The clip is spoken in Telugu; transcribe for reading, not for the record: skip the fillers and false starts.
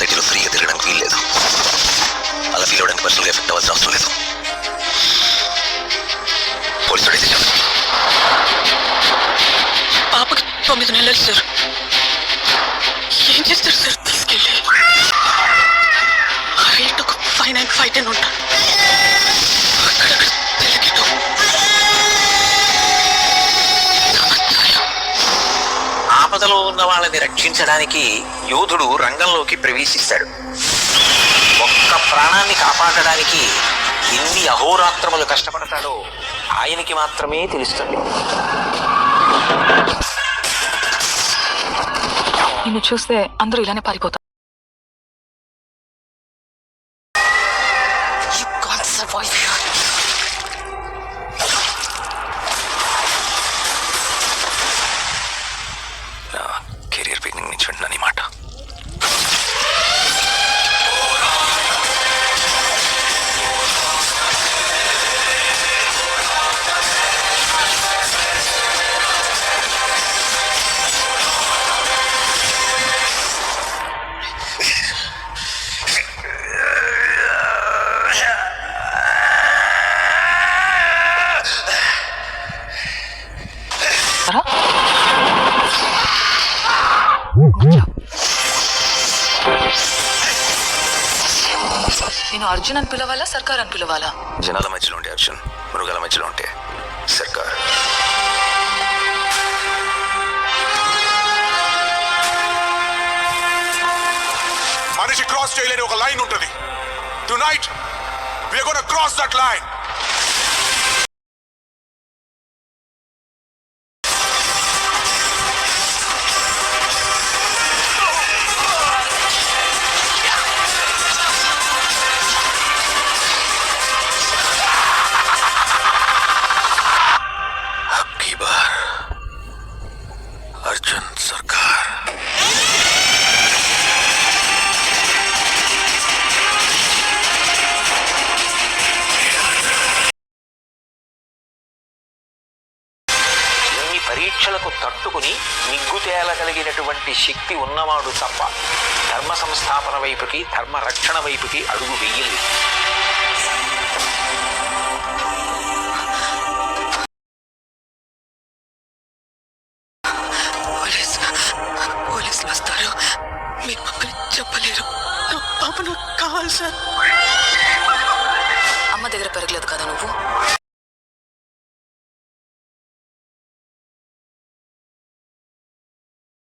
సొసైటీలో ఫ్రీగా తిరగడానికి వీల్లేదు. అలా ఫీల్ అవడానికి పర్సనల్గా ఎఫెక్ట్ అవ్వాల్సిన అవసరం లేదు. Police decision. పాపకి 9 నెలలు సార్. ఏం చేస్తారు సార్? తీసుకెళ్ళి హైట్ ఒక 5'9", 5'10" ఉంటాను. అక్కడక్కడ తెలియదు. ఆపదలో ఉన్న వాళ్ళని రక్షించడానికి యోధుడు రంగంలోకి ప్రవేశిస్తాడు. ఒక్క ప్రాణాన్ని కాపాడడానికి ఎన్ని అహోరాత్రములు కష్టపడతాడో ఆయనకి మాత్రమే తెలుస్తుంది. నిన్ను చూస్తే అందరూ ఇలానే పారిపోతారు. నా కెరియర్ బిగినింగ్ నుంచి వింటున్నాను ఈ మాట. నేను అర్జున్ అని పిలవాలా, సర్కార్ అని పిలవాలా? జనాల మధ్యలో ఉంటే అర్జున్, మృగాల మధ్యలో ఉంటే సర్కార్. మనిషి క్రాస్ చేయలేని ఒక లైన్ ఉంటుంది. Tonight we are gonna cross that line. Arjun Sarkar. ఎన్ని పరీక్షలకు తట్టుకుని నిగ్గుతేలగలిగినటువంటి శక్తి ఉన్నవాడు తప్ప ధర్మ సంస్థాపన వైపుకి, ధర్మ రక్షణ వైపుకి అడుగు వెయ్యలేదు. పోలీసులు వస్తారు. మీకు మమ్మల్ని చెప్పలేరు. పాప నాకు కావాలి సార్.